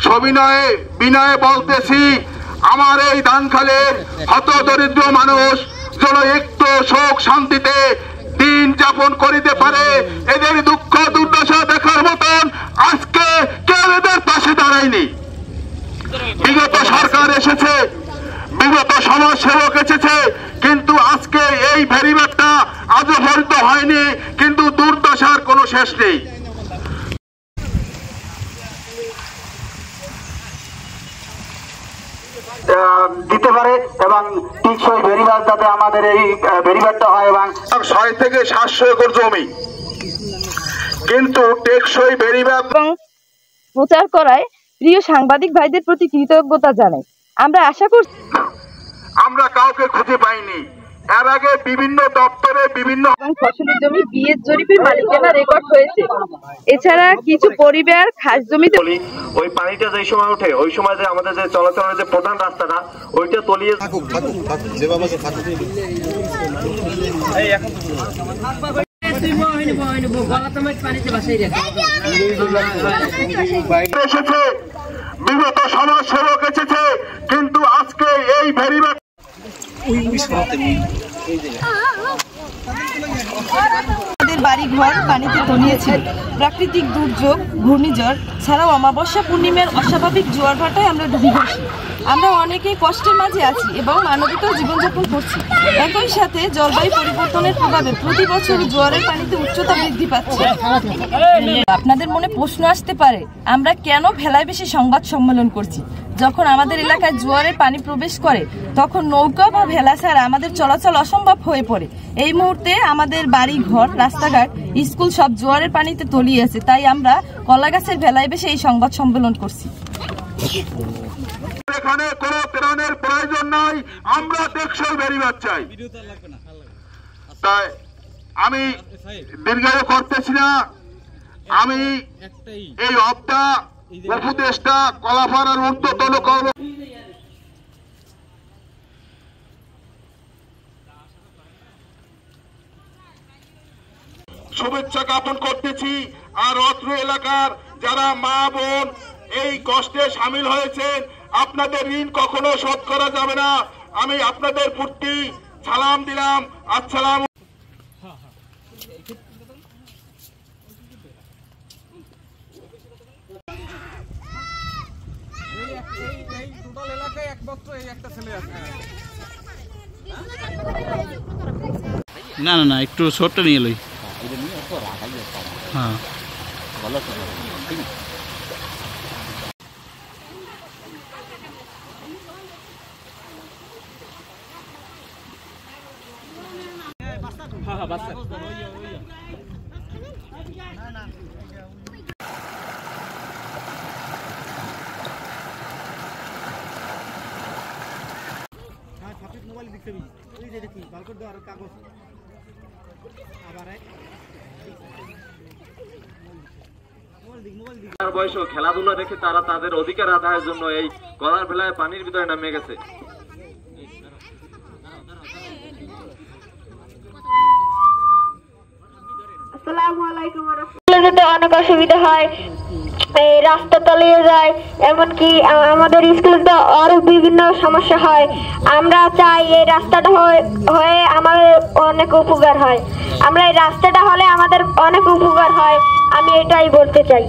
সবিনয়ে বিনয়ে বলতেছি, আমার এই দানখালের হত দরিদ্র মানুষ যেন একটু শোক শান্তিতে দিন যাপন করিতে পারে, এদের দুঃখ দুর্দশা দেখার মতন আজকে কেউ এদের পাশে দাঁড়ায়নি। বিগত সরকার এসেছে, বিগত সমাজসেবক এসেছে, কিন্তু আজকে এই ভেরিবারটা আজও ভরিত হয়নি, কিন্তু দুর্দশার কোনো শেষ নেই। দিতে পারে এবং টিকসই ভেরিবার যাতে আমাদের এই ভেরিবারটা হয় এবং 6 থেকে 700 একর জমি, কিন্তু টেকসই ভেরিবার প্রচার করায় প্রিয় সাংবাদিক ভাইদের প্রতি কৃতজ্ঞতা জানাই। আমরা আশা করছি আমরা কাউকে খুঁজে পাইনি। এর আগে বিভিন্ন দপ্তরে বিভিন্ন ফসলের জমি বিয়ের জরিপের মালিকানা রেকর্ড হয়েছে। এছাড়া কিছু পরিবার খাস জমিতে ওই পানিটা যে সময় ওঠে ওই সময় যে আমাদের যে চলাচলের যে প্রধান রাস্তাটা ওইটা তলিয়ে এসেছে, বিগত সমাজসেবক এসেছে, কিন্তু আজকে এই ভেরিবার আমাদের বাড়ি ঘর পানিতে তলিয়েছিল। প্রাকৃতিক দুর্যোগ, ঘূর্ণিঝড় ছাড়াও অমাবস্যা পূর্ণিমার অস্বাভাবিক জোয়ার ভাটায় আমরা ডুবে গেছি। আমরা অনেকেই কষ্টের মাঝে আছি এবং মানবিক জীবনযাপন করছি। একই সাথে জলবায়ু পরিবর্তনের প্রভাবে প্রতি বছর জোয়ারের পানিতে উচ্চতা বৃদ্ধি পাচ্ছে। আপনাদের মনে প্রশ্ন আসতে পারে, আমরা কেন ভেলায় বেশি সংবাদ সম্মেলন করছি? যখন আমাদের এলাকায় জোয়ারের পানি প্রবেশ করে তখন নৌকা বা ভেলা ছাড়া আমাদের চলাচল অসম্ভব হয়ে পড়ে। এই মুহূর্তে আমাদের বাড়ি ঘর, রাস্তাঘাট, স্কুল সব জোয়ারের পানিতে তলিয়ে আছে। তাই আমরা কলাগাছের ভেলায় বেশি এই সংবাদ সম্মেলন করছি। এখানে কোনো ত্রাণের প্রয়োজন নাই, আমরা টেকসই ভেরিবার চাই। তাই আমি দীর্ঘায়ু করতেছি না, আমি এই অবদা উপদেষ্টা কলাপাড়ার ঊর্ধ্বতন শুভেচ্ছা জ্ঞাপন করতেছি। আর অত্র এলাকার যারা মা বোন এই কষ্টে সামিল হয়েছেন, আপনাদের ঋণ কখনো শোধ করা যাবে না। আমি আপনাদের প্রতি সালাম দিলাম। আসসালাম। না না না, একটু শর্টটা নিয়ে লই। হ্যাঁ বয়সে খেলাধুলা রেখে তারা তাদের অধিকার আদায়ের জন্য এই কলার ভেলায় পানির ভিতরে নামে গেছে। আসসালামু আলাইকুম। অনেক অসুবিধা হয়, এই রাস্তা তলিয়ে যায়, এমনকি আমাদের স্কুলে তো আরো বিভিন্ন সমস্যা হয়। আমরা চাই এই রাস্তাটা হয়ে আমাদের অনেক উপকার হয়। আমরা এই রাস্তাটা হলে আমাদের অনেক উপকার হয়, আমি এটাই বলতে চাই।